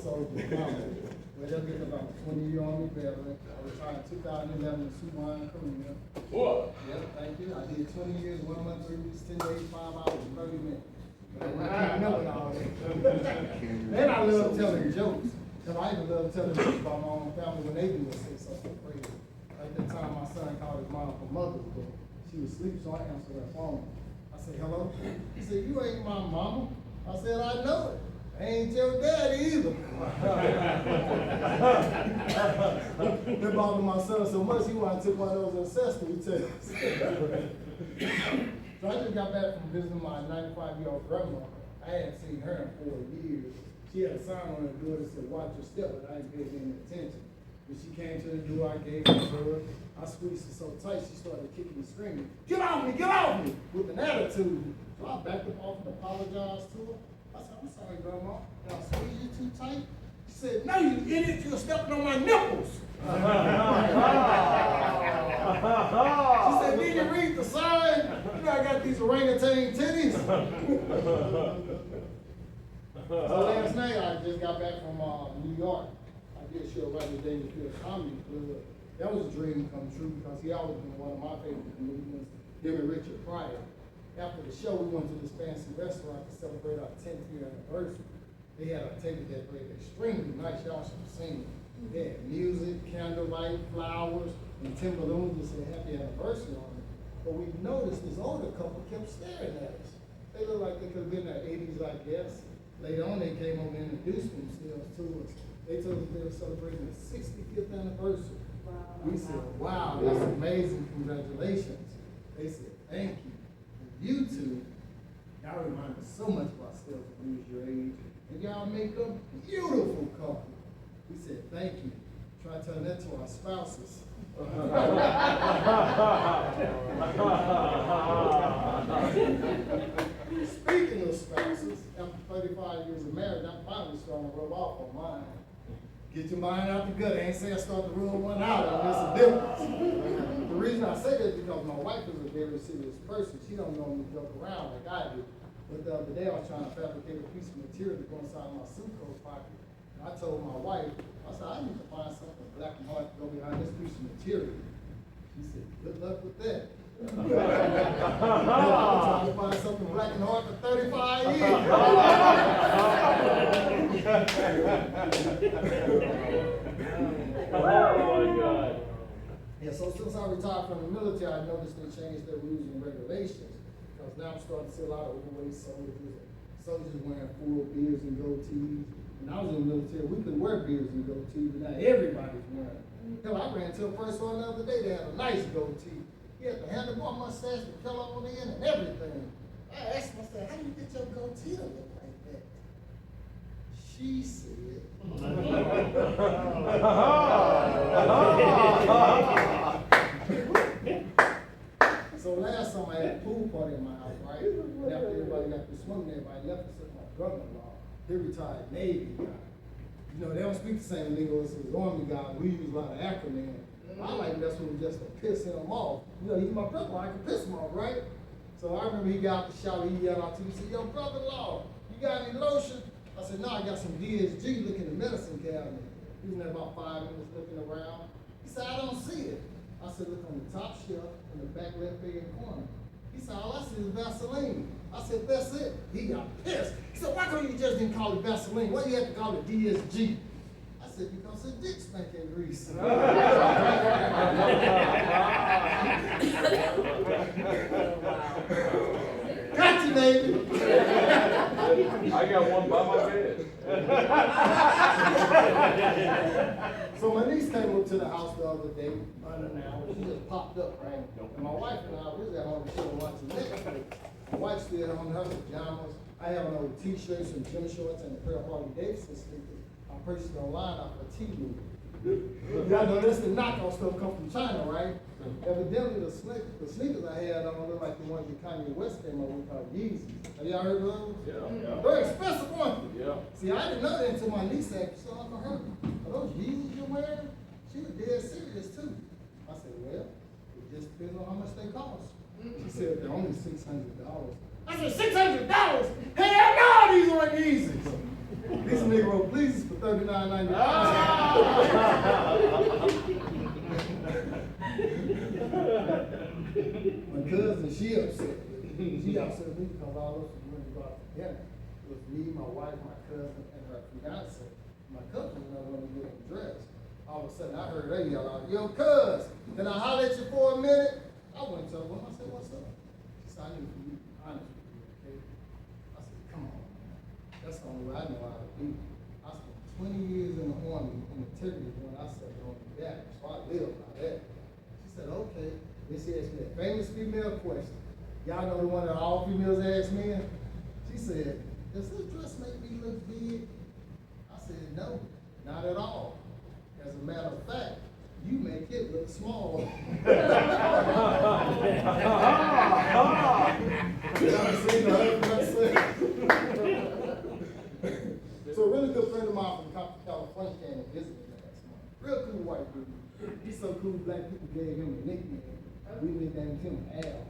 soldier. Well, they'll get about 20-year Army veteran. I retired in 2011 in Suwan, Korea. What? Yep, thank you. I did 20 years, 1 month, 3 weeks, 10 days, 5 hours, 30 minutes. I can't remember all that. And I love telling jokes. And I even love telling jokes about my own family when they do say something crazy. Like that time my son called his mom for Mother's Day. She was asleep, so I answered her phone. I said, hello? He said, you ain't my mama. I said, I know it. I ain't your daddy either. That bothered my son so much, he wanted to take one of those ancestry tests. So I just got back from visiting my 95-year-old grandmother. I hadn't seen her in 4 years. She had a sign on her door that said, watch your step, but I ain't paying any attention. When she came to the door, I gave her a hug. I squeezed her so tight, she started kicking and screaming, get off me, with an attitude. So I backed up off and apologized to her. I said, I'm sorry, Grandma. Did I squeeze you too tight? She said, no, you idiot, you're stepping on my nipples. She said, did you read the sign? You know I got these orangutan titties. So last night, I just got back from New York. I did a show right today with the Comedy Club. That was a dream come true because he always been one of my favorite comedians, him and Richard Pryor. After the show, we went to this fancy restaurant to celebrate our 10th year anniversary. They had a table decorated extremely nice. Y'all should have seen it. They had music, candlelight, flowers, and tin balloons that said happy anniversary on it. But we noticed this older couple kept staring at us. They looked like they could have been in their 80s, I guess. Later on, they came over and introduced themselves to us. They told us they were celebrating the 65th anniversary. Wow. We said, wow, that's amazing, congratulations. They said, thank you. You two, y'all remind us so much of ourselves when we was your age, and y'all make a beautiful couple. We said, thank you. Try telling that to our spouses. Speaking of spouses, after 35 years of marriage, I'm finally starting to rub off on mine. Get your mind out the gutter. I ain't saying start to rule one out, and there's a difference. The reason I say that is because my wife is a very serious person. She don't normally joke around like I do. But the other day I was trying to fabricate a piece of material to go inside my suit coat pocket. And I told my wife, I said, I need to find something black and white to go behind this piece of material. She said, good luck with that. I've been trying to find something black and hard for 35 years. Oh my God. Yeah, so since I retired from the military, I noticed they changed their rules and regulations. Because now I'm starting to see a lot of overweight soldiers. Soldiers wearing full beards and goatees. When I was in the military, we could wear beards and goatees, but now everybody's wearing it. Hell, I ran into a person the other day that had a nice goatee. He had the handlebar mustache with pillow on the end and everything. I asked him, I said, how do you get your goatee to look like that? She said, So last summer I had a pool party in my house, right? And after everybody got through swimming, everybody left except my brother-in-law. He retired Navy guy. You know, they don't speak the same lingo as his Army guy. We use a lot of acronyms. I like that's when just to piss him off. You know, he's my brother, I can piss him off, right? So I remember he got out the shower, he yelled out to me, he said, yo, brother-in-law, you got any lotion? I said, no, I got some DSG, look in the medicine cabinet. He was in there about 5 minutes looking around. He said, I don't see it. I said, look on the top shelf in the back left-hand corner. He said, all I see is Vaseline. I said, that's it. He got pissed. He said, why couldn't you just didn't call it Vaseline? Why you have to call it DSG? I said, because it's dick spanking grease. Got you, baby. I got one by my bed. So my niece came up to the house the other day, unannounced. She just popped up, right? And my wife and I was at home chilling watching Netflix. My wife still on her pajamas. I have on t-shirts and gym shorts and a pair of Harley Davidson sneakers. I purchased online off a T-Move. Y'all know this the knockoff stuff come from China, right? Evidently the sneakers I had on look like the ones that Kanye West came up with called Yeezys. Have y'all heard of those? Yeah. Very expensive, weren't they? Yeah. See, I didn't know that until my niece said, so Uncle Herbie, are those Yeezys you're wearing? She was dead serious too. I said, well, it just depends on how much they cost. She said they're only $600. I said, $600? Hell no, these aren't Yeezys. These nigga wrote pleases for $39. My cousin, she upset with me. She upset with me because all of us went to go out to dinner. It was me, my wife, my cousin, and her fiance. My cousin was not going to get dressed. All of a sudden, I heard her yell out, "Yo, cuz, can I holler at you for a minute?" I went to her, I said, "What's up?" She said, "I need to be honest with you, okay?" I said, "Come on, man. That's the only way I know how to be." I spent 20 years in the army in integrity when I said on the gap, so I live by that. She said, "Okay." Then she asked me a famous female question. Y'all know the one that all females ask men? She said, "Does this dress make me look big?" I said, "No, not at all. As a matter of fact, you make it look small." You ever seen the husband say? So a really good friend of mine from California came and visited me last month. Real cool white dude. He's so cool, black people gave him a nickname. We nicknamed him Al,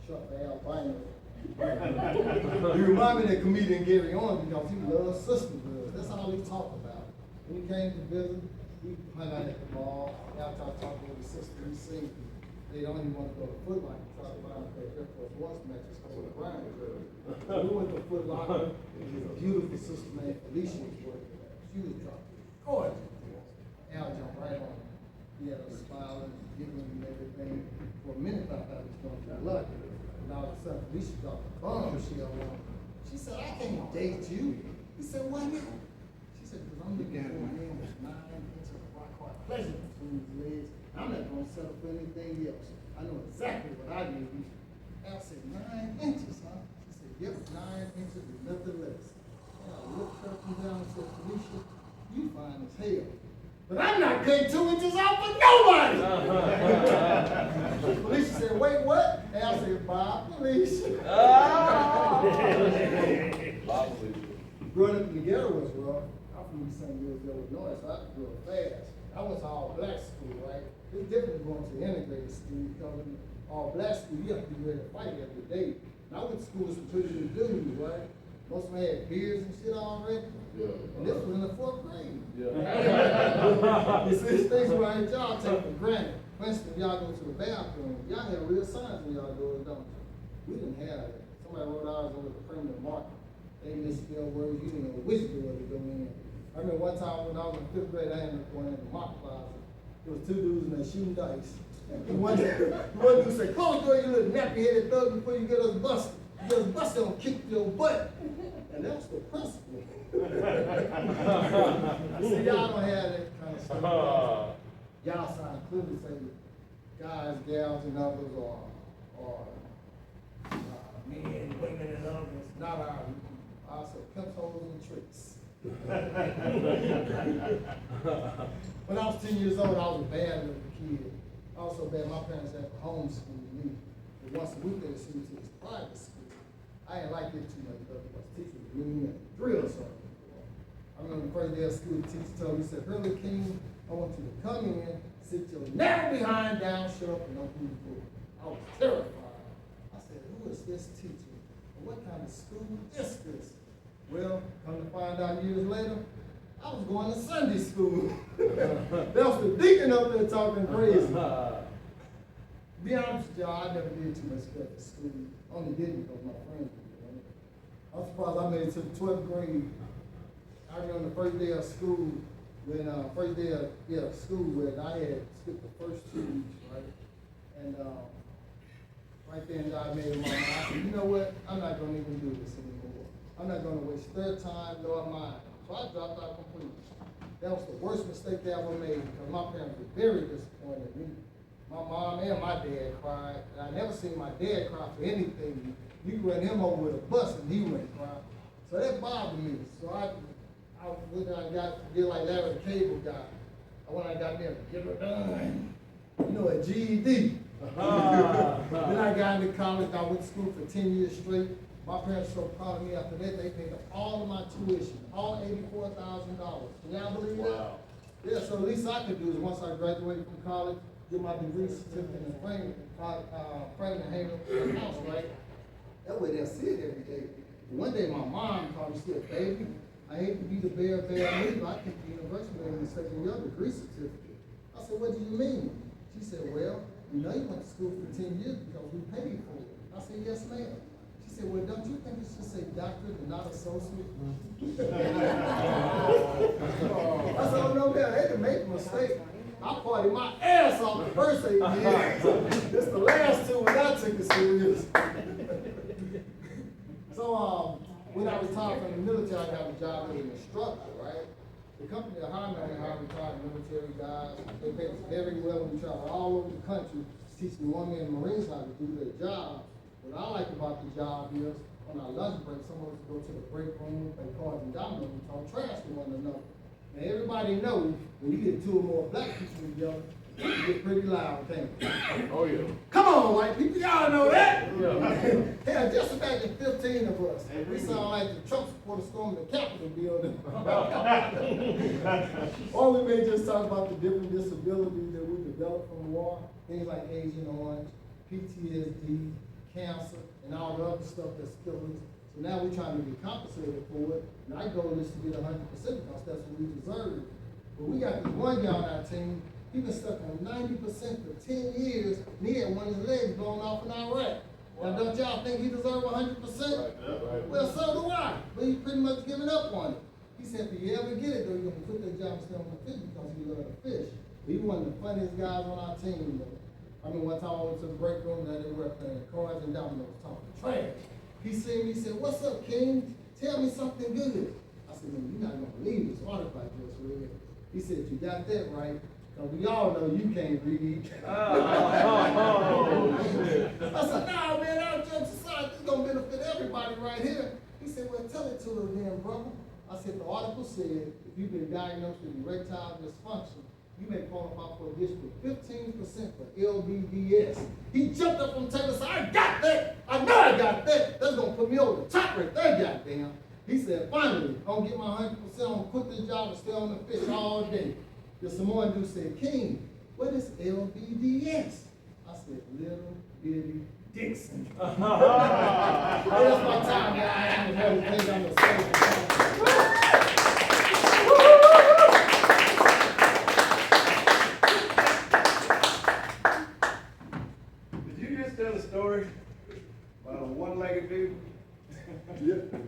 short for albino. He reminded me of the comedian Gary Owen because he loves sisterhood. That's all he talked about. When he came to visit, we hung out at the mall. After I talked with his sister, he seen they don't even want to go to Foot Locker. Try to find a pair of Air Force Ones matches because of the grind. We went to Foot Locker. His beautiful sister named Felicia was working there. She was dropping. Gorgeous. Al jumped right on her. He had her smiling, giggling and everything. For a minute, I thought he was going to be lucky. And all of a sudden, Felicia dropped a bombshell on him. She said, "I can't date you." He said, "Why not?" She said, "Because I'm looking for a man with 9 inches of rock hard pleasure between his legs. I'm not going to settle for anything else. I know exactly what I need." Al said, 9 inches, huh? She said, "Yep, 9 inches and nothing less." And I looked up and down and said, "Felicia, you fine as hell. But I'm not cutting 2 inches off for nobody." Felicia said, "Wait, what?" Al said, "Bob, Felicia." Growing up in the ghetto was rough. I'm from East St. Louis, Illinois, so I could grow fast. I went to all black school, right? It's different than going to integrated school because in all black school, you have to be ready to fight every day. And I went to school with some pretty good dudes, right? Most of them had beards and shit already. Yeah. And this was in the 4th grade. Yeah. You see, things around y'all take for granted. For instance, y'all go to the bathroom, y'all have real signs when y'all go, don't you? We didn't have that. Somebody wrote ours over the permanent marker. They misspelled words, you didn't know which door to go in. I remember one time when I was in 5th grade, I ended up going in the mock closet. There was 2 dudes in there shooting dice. And one dude said, "Close the door, you little nappy-headed thug, before you get us busted. You get us busted, I'll kick your butt." And that was the principal. See, y'all don't have that kind of stuff. Y'all sign clearly say guys, gals, and others are men, women, and others. Not our pimps, hoes, and tricks. When I was 10 years old, I was a bad little kid. Also bad, my parents had to homeschool me. But once a week they would send me to this private school. I didn't like it too much because the teacher was mean and drill something. I remember the first day of school, the teacher told me, he said, "Hurley King, I want you to come in, sit your narrow behind down, shut up, and open the door." I was terrified. I said, "Who is this teacher? And what kind of school is this?" Well, come to find out years later, I was going to Sunday school. There was the deacon up there talking crazy. Be honest with y'all, I never did too much stuff at school. Only did it because my friends were doing it. I'm surprised I made it to the 12th grade. I remember the first day of school, when I had skipped the first 2 weeks, right? And right then God made up my mind. I said, "You know what? I'm not gonna even do this anymore. I'm not gonna waste their time nor mine." So I dropped out completely. That was the worst mistake I ever made because my parents were very disappointed in me. My mom and my dad cried, and I never seen my dad cry for anything. You could run him over with a bus and he wouldn't cry. So that bothered me. So I went and did like Larry the Cable Guy. When I got there, get her done. You know, a GED. Then I got into college. I went to school for 10 years straight. My parents were so proud of me. After that, they paid all of my tuition, all $84,000. Can y'all believe that? Wow. Yeah, so the least I could do is once I graduated from college, get my degree certificate and frame it and hang it up in the house, right? That way they'll see it every day. One day my mom called me, she said, "Baby, I I hate to be the bearer of bad news, I think the university made a mistake in your degree certificate. I said, what do you mean? She said, well, you know you went to school for 10 years because we paid for it. I said, yes, ma'am. She said, well, don't you think it should say doctorate and not associate? I said, oh, no, man, they didn't make a mistake. I partied my ass off the first 8 years. It's the last 2 when I took it serious. So, when I retired from the military, I got a job as an instructor, right? The company that hired me only hired retired military guys. They paid us very well. We traveled all over the country, teaching the Army and Marines how to do their job. What I like about the job is, on our lunch break, some of us go to the break room, play cards and dominoes, and talk trash to one another. Now, everybody knows when you get 2 or more black people together, you get pretty loud, can't you? Oh, yeah. Come on, white people, y'all know that. Yeah. Hell, just imagine 15 of us. We sound like the Trump supporters storming the Capitol building. Or we may just talk about the different disabilities that we developed from the war, things like Agent Orange, PTSD, cancer, and all the other stuff that's killing us. So now we're trying to be compensated for it. And our goal is to get 100% because that's what we deserve. But we got this one guy on our team. He been stuck on 90% for 10 years, and he had one of his legs blown off in Iraq. Wow. Now, don't y'all think he deserves 100%? Right. Well, so do I. But he's pretty much giving up on it. He said, if you ever get it, though, you're going to quit that job and stay on the fish because he loves to fish. But he one of the funniest guys on our team, though. I mean, one time I went to the break room and they were playing cards and dominoes, talking trash. He seen me, he said, what's up, King? Tell me something good. I said, man, you're not going to believe this article I just read. He said, you got that right. Because we all know you can't read. I said, nah, man, our judge aside, this is going to benefit everybody right here. He said, well, tell it to us then, brother. I said, the article said, if you've been diagnosed with erectile dysfunction, you may qualify for additional 15% for LBDS. He jumped up from the table and said, I got that. I know I got that. That's going to put me over the top right there, goddamn. He said, finally, I'm going to get my 100%. I'm going to quit this job and stay on the fish all day. The Samoan dude said, King, what is LBDS? I said, Little Bitty Dick Syndrome. That's my time, guys. I don't have anything on the stage. Tell a story about a one-legged dude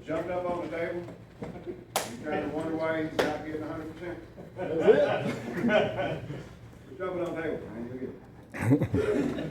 jumped up on the table. You trying to wonder why he's not getting 100%. That's it. We're jumping on the table, man. You'll get it.